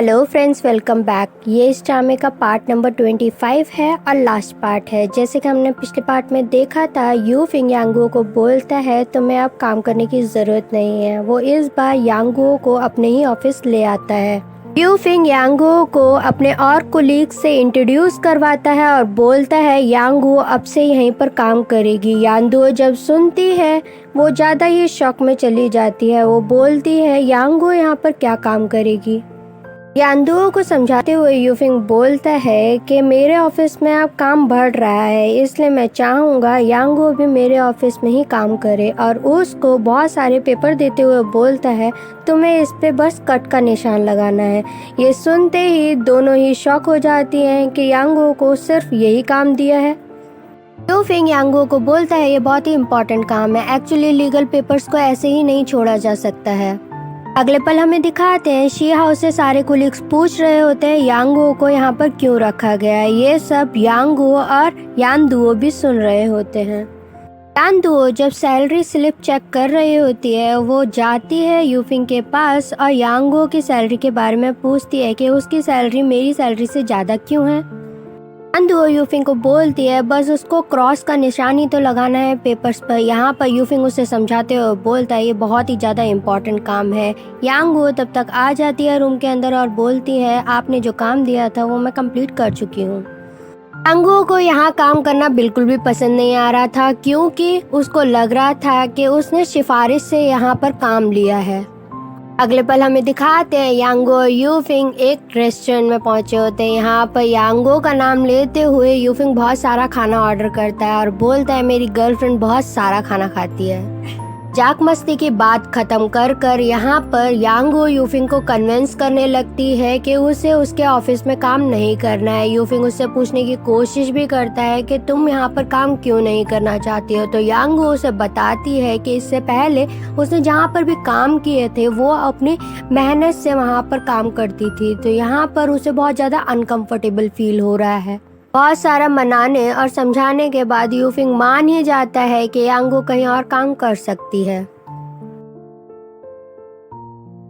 Hello friends, welcome back. ये इस ड्रामे का पार्ट नंबर 25 है और लास्ट पार्ट है। जैसे कि हमने पिछले पार्ट में देखा था, यू फिंग यांगो को बोलता है तुम्हें अब काम करने की ज़रूरत नहीं है। वो इस बार यांगो को अपने ही ऑफिस ले आता है। यू फिंग यांगो को अपने और कोलीग से इंट्रोड्यूस करवाता है और बोलता है यांगो अब से यहीं पर काम करेगी। यांगो जब सुनती है वो ज़्यादा ही शॉक में चली जाती है। वो बोलती है यांगो यहाँ पर क्या काम करेगी। यांगो को समझाते हुए यूफिंग बोलता है कि मेरे ऑफिस में अब काम बढ़ रहा है, इसलिए मैं चाहूँगा यांगो भी मेरे ऑफिस में ही काम करे। और उसको बहुत सारे पेपर देते हुए बोलता है तुम्हें इस पे बस कट का निशान लगाना है। ये सुनते ही दोनों ही शॉक हो जाती हैं कि यांगो को सिर्फ यही काम दिया है। यूफिंग यांगो को बोलता है ये बहुत ही इम्पोर्टेंट काम है, एक्चुअली लीगल पेपर्स को ऐसे ही नहीं छोड़ा जा सकता है। अगले पल हमें दिखाते हैं शी हाउस से सारे कुलीग्स पूछ रहे होते हैं यांगो को यहाँ पर क्यों रखा गया है। ये सब यांगो और यानदुओ भी सुन रहे होते हैं। यानदुओ जब सैलरी स्लिप चेक कर रही होती है, वो जाती है यूफिंग के पास और यांगो की सैलरी के बारे में पूछती है कि उसकी सैलरी मेरी सैलरी से ज़्यादा क्यों है। यानदुओ यूफिंग को बोलती है बस उसको क्रॉस का निशान ही तो लगाना है पेपर्स पर। यहाँ पर यूफिंग उसे समझाते हुए बोलता है ये बहुत ही ज़्यादा इम्पोर्टेंट काम है। यांगो तब तक आ जाती है रूम के अंदर और बोलती है आपने जो काम दिया था वो मैं कंप्लीट कर चुकी हूँ। यांगो को यहाँ काम करना बिल्कुल भी पसंद नहीं आ रहा था, क्योंकि उसको लग रहा था कि उसने सिफारिश से यहाँ पर काम लिया है। अगले पल हमें दिखाते हैं यांगो और यूफिंग एक रेस्टोरेंट में पहुंचे होते हैं। यहाँ पर यांगो का नाम लेते हुए यूफिंग बहुत सारा खाना ऑर्डर करता है और बोलता है मेरी गर्लफ्रेंड बहुत सारा खाना खाती है। जाक मस्ती की बात खत्म कर यहाँ पर यांगो यूफिंग को कन्विंस करने लगती है कि उसे उसके ऑफिस में काम नहीं करना है। यूफिंग उससे पूछने की कोशिश भी करता है कि तुम यहाँ पर काम क्यों नहीं करना चाहती हो, तो यांगो उसे बताती है कि इससे पहले उसने जहाँ पर भी काम किए थे वो अपनी मेहनत से वहाँ पर काम करती थी, तो यहाँ पर उसे बहुत ज़्यादा अनकंफर्टेबल फील हो रहा है। बहुत सारा मनाने और समझाने के बाद यूफिंग मान ही जाता है कि यांगो कहीं और काम कर सकती है।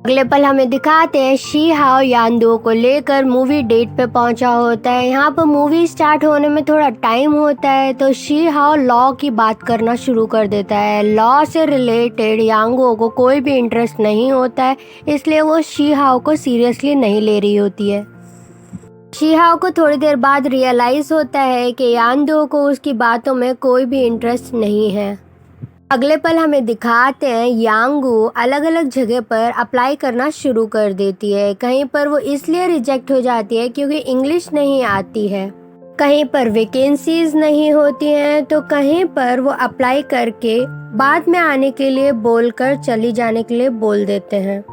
अगले पल हमें दिखाते हैं शी हाओ यानदुओ को लेकर मूवी डेट पे पहुंचा होता है। यहाँ पर मूवी स्टार्ट होने में थोड़ा टाइम होता है, तो शी हाओ लॉ की बात करना शुरू कर देता है। लॉ से रिलेटेड यांगो को कोई भी इंटरेस्ट नहीं होता है, इसलिए वो शी हाओ को सीरियसली नहीं ले रही होती है। शी हाओ को थोड़ी देर बाद रियलाइज होता है कि यानदुओ को उसकी बातों में कोई भी इंटरेस्ट नहीं है। अगले पल हमें दिखाते हैं यांगो अलग अलग जगह पर अप्लाई करना शुरू कर देती है। कहीं पर वो इसलिए रिजेक्ट हो जाती है क्योंकि इंग्लिश नहीं आती है, कहीं पर वैकेंसीज नहीं होती हैं, तो कहीं पर वो अप्लाई करके बाद में आने के लिए बोलकर चली जाने के लिए बोल देते हैं।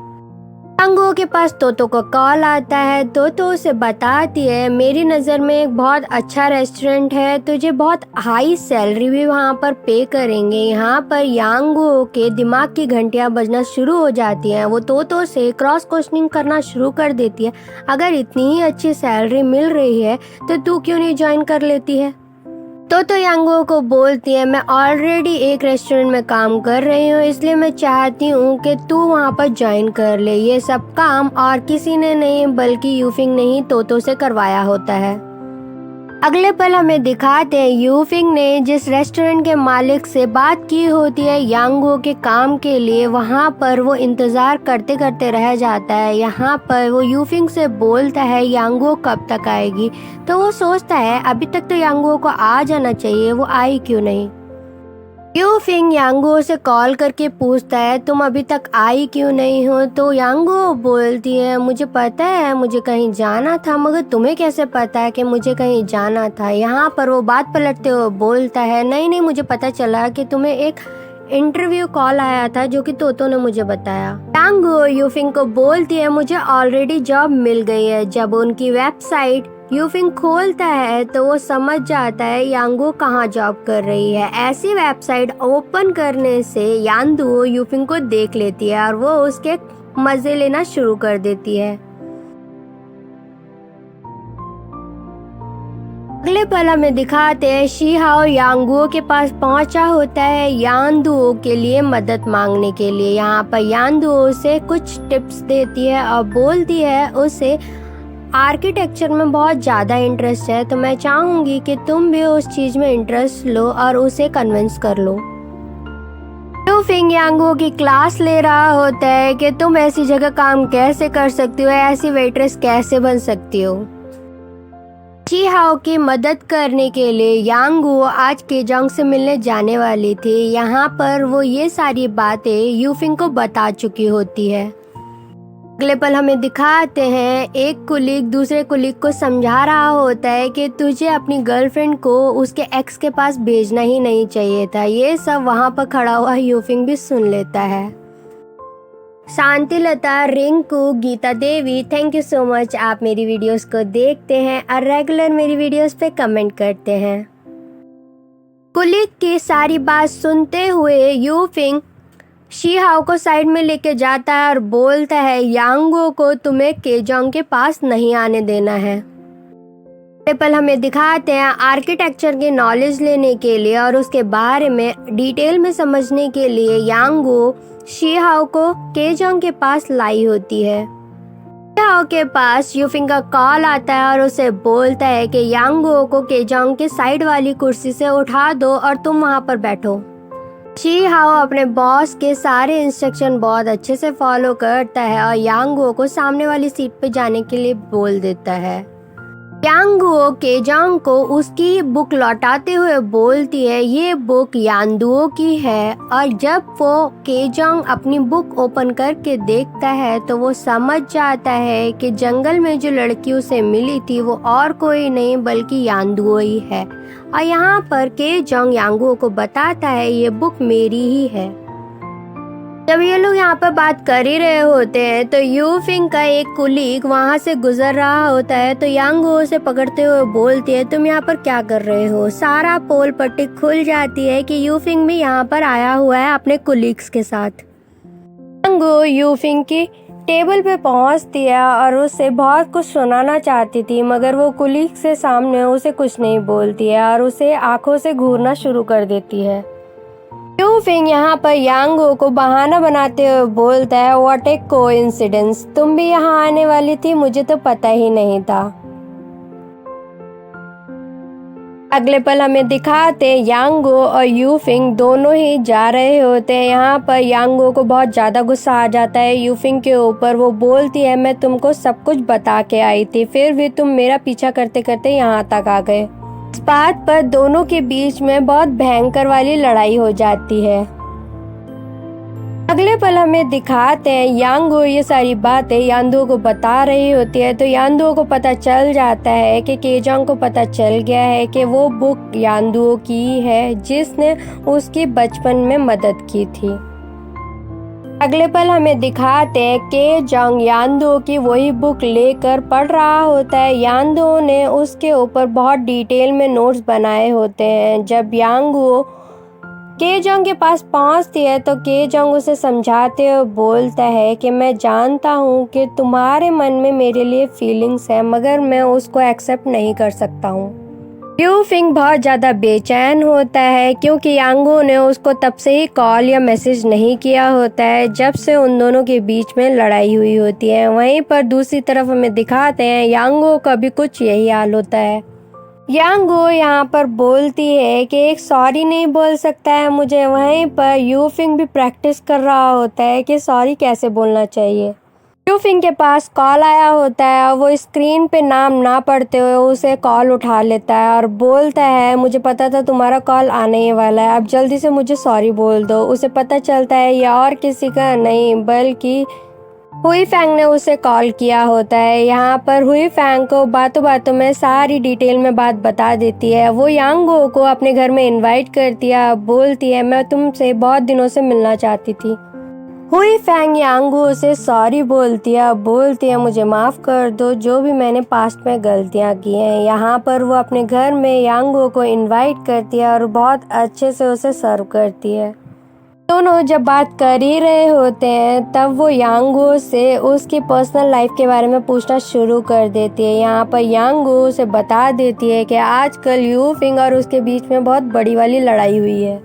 यांगो के पास तोतो को कॉल आता है। तोतो उसे बताती है मेरी नज़र में एक बहुत अच्छा रेस्टोरेंट है, तुझे बहुत हाई सैलरी भी वहाँ पर पे करेंगे। यहाँ पर यांगो के दिमाग की घंटियाँ बजना शुरू हो जाती हैं। वो तोतो से क्रॉस क्वेश्चनिंग करना शुरू कर देती है, अगर इतनी ही अच्छी सैलरी मिल रही है तो तू क्यों नहीं ज्वाइन कर लेती है। तो यांगो को बोलती है मैं ऑलरेडी एक रेस्टोरेंट में काम कर रही हूँ, इसलिए मैं चाहती हूँ कि तू वहाँ पर ज्वाइन कर ले। ये सब काम और किसी ने नहीं बल्कि यूफिंग ने ही तोतो से करवाया होता है। अगले पल हमें दिखाते हैं यूफिंग ने जिस रेस्टोरेंट के मालिक से बात की होती है यांगो के काम के लिए, वहाँ पर वो इंतज़ार करते करते रह जाता है। यहाँ पर वो यूफिंग से बोलता है यांगो कब तक आएगी, तो वो सोचता है अभी तक तो यांगो को आ जाना चाहिए, वो आई क्यों नहीं। यूफिंग यांगो से कॉल करके पूछता है तुम अभी तक आई क्यों नहीं हो, तो यांगो बोलती है मुझे पता है मुझे कहीं जाना था, मगर तुम्हें कैसे पता है कि मुझे कहीं जाना था। यहाँ पर वो बात पलटते हुए बोलता है नहीं मुझे पता चला कि तुम्हें एक इंटरव्यू कॉल आया था जो कि तोतो ने मुझे बताया। यांगो यूफिंग को बोलती है मुझे ऑलरेडी जॉब मिल गई है। जब उनकी वेबसाइट यूफिंग खोलता है तो वो समझ जाता है यांगो कहाँ जॉब कर रही है। ऐसी वेबसाइट ओपन करने से यानदुओ यूफिंग को देख लेती है और वो उसके मजे लेना शुरू कर देती है। अगले पल हमें दिखाते हैं शी हाओ यांगुओ के पास पहुंचा होता है यानदुओ के लिए मदद मांगने के लिए। यहाँ पर यानदुओ उसे कुछ टिप्स देती है और बोलती है उसे आर्किटेक्चर में बहुत ज़्यादा इंटरेस्ट है, तो मैं चाहूँगी कि तुम भी उस चीज़ में इंटरेस्ट लो और उसे कन्विंस कर लो। यू फिंग यांगुओ की क्लास ले रहा होता है कि तुम ऐसी जगह काम कैसे कर सकती हो, ऐसी वेट्रेस कैसे बन सकती हो। शी हाओ की मदद करने के लिए यांगुओ आज केजोंग से मिलने जाने वाली थी। यहाँ पर वो ये सारी बातें यूफिंग को बता चुकी होती है। अगले पल हमें दिखाते हैं एक कुलीग दूसरे कुलीग को समझा रहा होता है कि तुझे अपनी गर्लफ्रेंड को उसके एक्स के पास भेजना ही नहीं चाहिए था। ये सब वहाँ पर खड़ा हुआ यूफिंग भी सुन लेता है। शांतिलता, रिंकू, गीता देवी, थैंक यू सो मच। आप मेरी वीडियोस को देखते हैं और रेगुलर मेरी वीडियोस पे कमेंट करते हैं। कुलीग की सारी बात सुनते हुए यूफिंग शी हाओ को साइड में लेके जाता है और बोलता है यांगुओ को तुम्हें केजोंग के पास नहीं आने देना है। पल हमें दिखाते हैं आर्किटेक्चर की नॉलेज लेने के लिए और उसके बारे में डिटेल में समझने के लिए यांगुओ शी हाओ को केजोंग के पास लाई होती है। शी हाओ के पास यूफिंग का कॉल आता है और उसे बोलता है कि यांगुओ को केजोंग के साइड वाली कुर्सी से उठा दो और तुम वहां पर बैठो। शी हाओ अपने बॉस के सारे इंस्ट्रक्शन बहुत अच्छे से फॉलो करता है और यांगुओ को सामने वाली सीट पे जाने के लिए बोल देता है। यांगुओ केजोंग को उसकी बुक लौटाते हुए बोलती है ये बुक यानदुओ की है, और जब वो केजोंग अपनी बुक ओपन करके देखता है तो वो समझ जाता है कि जंगल में जो लड़की उसे मिली थी वो और कोई नहीं बल्कि यानदुओ ही है। और यहाँ पर केजोंग यांगुओ को बताता है ये बुक मेरी ही है। जब ये लोग यहाँ पर बात कर ही रहे होते हैं तो यूफिंग का एक कुलीग वहाँ से गुजर रहा होता है, तो यांगुओ उसे पकड़ते हुए बोलती है तुम यहाँ पर क्या कर रहे हो। सारा पोल पट्टी खुल जाती है कि यूफिंग भी यहाँ पर आया हुआ है अपने कुलीग्स के साथ। यांगुओ यूफिंग की टेबल पे पहुँचती है और उससे बहुत कुछ सुनाना चाहती थी, मगर वो कुलीग से सामने उसे कुछ नहीं बोलती है और उसे आंखों से घूरना शुरू कर देती है। यूफिंग यहाँ पर यांगुओ को बहाना बनाते हुए बोलता है व्हाट ए कोइंसिडेंस, तुम भी यहाँ आने वाली थी, मुझे तो पता ही नहीं था। अगले पल हमें दिखाते यांगुओ और यूफिंग दोनों ही जा रहे होते हैं। यहाँ पर यांगुओ को बहुत ज़्यादा गुस्सा आ जाता है यूफिंग के ऊपर। वो बोलती है मैं तुमको सब कुछ बता के आई थी, फिर भी तुम मेरा पीछा करते करते यहाँ तक आ गए। इस बात पर दोनों के बीच में बहुत भयंकर वाली लड़ाई हो जाती है। अगले पल हमें दिखाते हैं यांगुओ ये सारी बातें यानदुओ को बता रही होती है, तो यानदुओ को पता चल जाता है कि केजोंग को पता चल गया है कि वो बुक यानदुओ की है जिसने उसकी बचपन में मदद की थी। अगले पल हमें दिखाते हैं केजोंग यानदुओ की वही बुक लेकर पढ़ रहा होता है। यानदुओ ने उसके ऊपर बहुत डिटेल में नोट्स बनाए होते हैं। जब यांगुओ केजोंग के पास पहुंचती है तो केजोंग उसे समझाते हुए बोलता है कि मैं जानता हूं कि तुम्हारे मन में मेरे लिए फीलिंग्स है, मगर मैं उसको एक्सेप्ट नहीं कर सकता हूं। यूफिंग बहुत ज़्यादा बेचैन होता है क्योंकि यांगुओ ने उसको तब से ही कॉल या मैसेज नहीं किया होता है जब से उन दोनों के बीच में लड़ाई हुई होती है। वहीं पर दूसरी तरफ हमें दिखाते हैं यांगुओ का भी कुछ यही हाल होता है। यांगुओ यहाँ पर बोलती है कि एक सॉरी नहीं बोल सकता है मुझे। वहीं पर यूफिंग भी प्रैक्टिस कर रहा होता है कि सॉरी कैसे बोलना चाहिए। यूफिंग के पास कॉल आया होता है और वो स्क्रीन पे नाम ना पढ़ते हुए उसे कॉल उठा लेता है और बोलता है मुझे पता था तुम्हारा कॉल आने ही वाला है, अब जल्दी से मुझे सॉरी बोल दो। उसे पता चलता है ये और किसी का नहीं बल्कि हुई फैंग ने उसे कॉल किया होता है। यहाँ पर हुई फैंग को बातों बातों में सारी डिटेल में बात बता देती है। वो यांगुओ को अपने घर में इनवाइट करती है, बोलती है मैं तुमसे बहुत दिनों से मिलना चाहती थी। हुई फैंग यांगुओ से सॉरी बोलती है मुझे माफ़ कर दो जो भी मैंने पास्ट में गलतियाँ की हैं। यहाँ पर वो अपने घर में यांगुओ को इनवाइट करती है और बहुत अच्छे से उसे सर्व करती है। दोनों जब बात कर ही रहे होते हैं तब वो यांगो से उसकी पर्सनल लाइफ के बारे में पूछना शुरू कर देती है। यहाँ पर यांगो उसे बता देती है कि आजकल यू फिंग और उसके बीच में बहुत बड़ी वाली लड़ाई हुई है।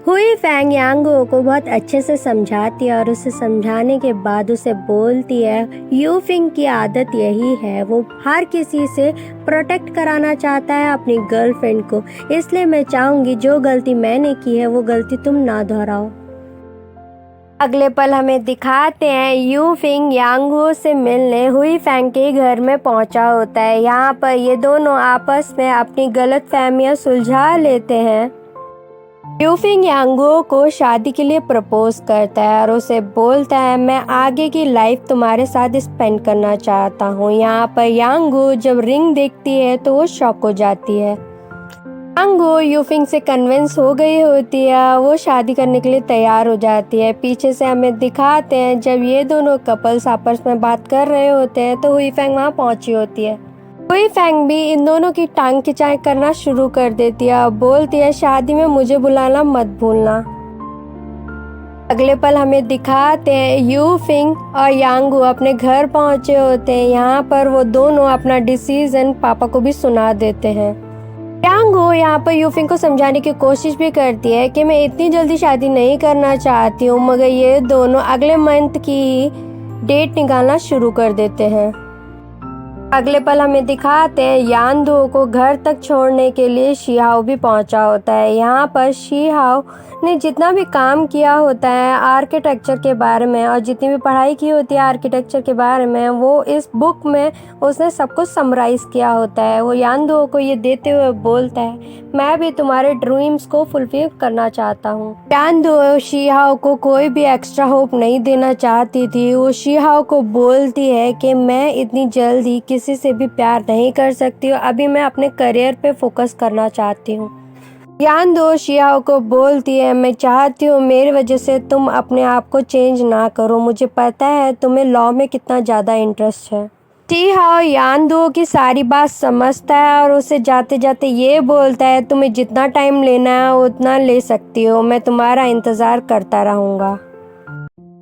हुई फैंग यांगो को बहुत अच्छे से समझाती है और उसे समझाने के बाद उसे बोलती है यू फिंग की आदत यही है, वो हर किसी से प्रोटेक्ट कराना चाहता है अपनी गर्लफ्रेंड को, इसलिए मैं चाहूंगी जो गलती मैंने की है वो गलती तुम ना दोहराओ। अगले पल हमें दिखाते हैं यू फिंग यांगो से मिलने हुई फैंग के घर में पहुंचा होता है। यहाँ पर ये दोनों आपस में अपनी गलतफहमियां सुलझा लेते हैं। यू फिंग यांगो को शादी के लिए प्रपोज करता है और उसे बोलता है मैं आगे की लाइफ तुम्हारे साथ स्पेंड करना चाहता हूँ। यहाँ पर यांगो जब रिंग देखती है तो वो शॉक हो जाती है। यांगो यू फिंग से कन्विंस हो गई होती है, वो शादी करने के लिए तैयार हो जाती है। पीछे से हमें दिखाते हैं जब ये दोनों कपल्स आपस में बात कर रहे होते हैं तो हुई फैंग वहाँ पहुंची होती है। हुई फैंग भी इन दोनों की टांग खिंचाई करना शुरू कर देती है और बोलती है शादी में मुझे बुलाना मत भूलना। अगले पल हमें दिखाते हैं यू फिंग और यांगो अपने घर पहुंचे होते हैं। यहाँ पर वो दोनों अपना डिसीजन पापा को भी सुना देते हैं। यांगो यहाँ पर यू फिंग को समझाने की कोशिश भी करती है कि मैं इतनी जल्दी शादी नहीं करना चाहती हूँ, मगर ये दोनों अगले मंथ की डेट निकालना शुरू कर देते हैं। अगले पल हमें दिखाते हैं यानदो को घर तक छोड़ने के लिए शिहाओ भी पहुंचा होता है। यहाँ पर शिहाओ ने जितना भी काम किया होता है आर्किटेक्चर के बारे में और जितनी भी पढ़ाई की होती है आर्किटेक्चर के बारे में वो इस बुक में उसने सब कुछ समराइज किया होता है। वो यानदो को ये देते हुए बोलता है मैं भी तुम्हारे ड्रीम्स को फुलफिल करना चाहता हूँ। यानदो शिहाओ को कोई भी एक्स्ट्रा होप नहीं देना चाहती थी। वो शिहाओ को बोलती है कि मैं इतनी जल्दी किसी से भी प्यार नहीं कर सकती हूँ, अभी मैं अपने करियर पे फोकस करना चाहती हूँ। यानदो शिहाओ को बोलती है मैं चाहती हूँ मेरी वजह से तुम अपने आप को चेंज ना करो, मुझे पता है तुम्हें लॉ में कितना ज़्यादा इंटरेस्ट है। शिहाओ यानदो की सारी बात समझता है और उसे जाते जाते ये बोलता है तुम्हें जितना टाइम लेना है उतना ले सकती हो, मैं तुम्हारा इंतज़ार करता रहूँगा।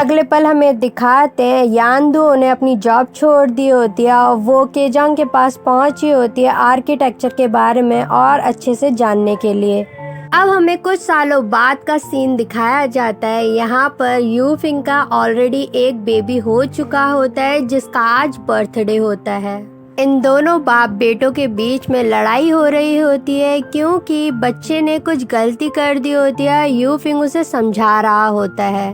अगले पल हमें दिखाते हैं यानदो ने अपनी जॉब छोड़ दी होती है और वो केजंग के पास पहुंची होती है आर्किटेक्चर के बारे में और अच्छे से जानने के लिए। अब हमें कुछ सालों बाद का सीन दिखाया जाता है। यहाँ पर यू फिंग का ऑलरेडी एक बेबी हो चुका होता है जिसका आज बर्थडे होता है। इन दोनों बाप बेटों के बीच में लड़ाई हो रही होती है क्योंकि बच्चे ने कुछ गलती कर दी होती है। यू फिंग उसे समझा रहा होता है।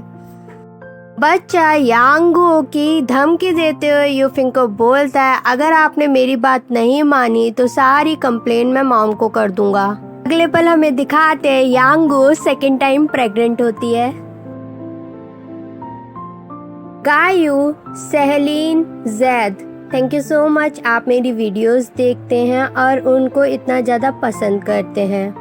बच्चा यांगो की धमकी देते हुए यू फिंग को बोलता है अगर आपने मेरी बात नहीं मानी तो सारी कंप्लेन मैं मॉम को कर दूंगा। अगले पल हमें दिखाते हैं यांगो सेकंड टाइम प्रेग्नेंट होती है। Gayu, Sahleen, Zaid, thank you so much, आप मेरी वीडियोस देखते हैं और उनको इतना ज़्यादा पसंद करते हैं।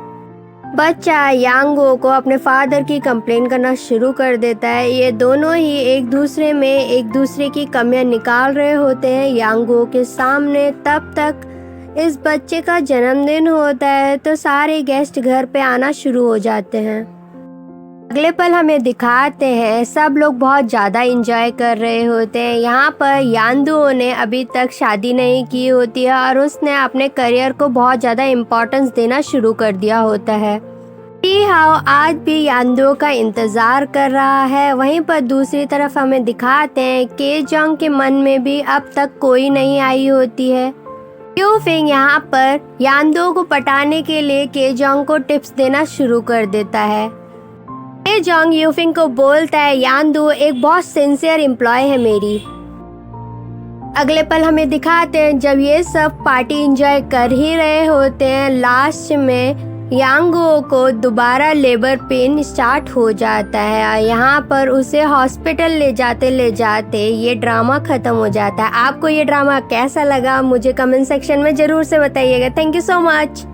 बच्चा यांगो को अपने फादर की कंप्लेन करना शुरू कर देता है। ये दोनों ही एक दूसरे की कमियां निकाल रहे होते हैं यांगो के सामने। तब तक इस बच्चे का जन्मदिन होता है तो सारे गेस्ट घर पे आना शुरू हो जाते हैं। अगले पल हमें दिखाते हैं सब लोग बहुत ज़्यादा एंजॉय कर रहे होते हैं। यहाँ पर यानदो ने अभी तक शादी नहीं की होती है और उसने अपने करियर को बहुत ज़्यादा इम्पोर्टेंस देना शुरू कर दिया होता है। शिहाओ आज भी यानदो का इंतज़ार कर रहा है। वहीं पर दूसरी तरफ हमें दिखाते हैं केजंग के मन में भी अब तक कोई नहीं आई होती है। यू फिंग यहाँ पर यानदो को पटाने के लिए केजंग को टिप्स देना शुरू कर देता है। केजंग यू फिंग को बोलता है यानदो एक बहुत सिंसियर एम्प्लॉय है मेरी। अगले पल हमें दिखाते हैं जब ये सब पार्टी एंजॉय कर ही रहे होते हैं लास्ट में यांगो को दोबारा लेबर पेन स्टार्ट हो जाता है और यहाँ पर उसे हॉस्पिटल ले जाते ये ड्रामा खत्म हो जाता है। आपको ये ड्रामा कैसा लगा मुझे कमेंट सेक्शन में ज़रूर से बताइएगा। Thank you so much.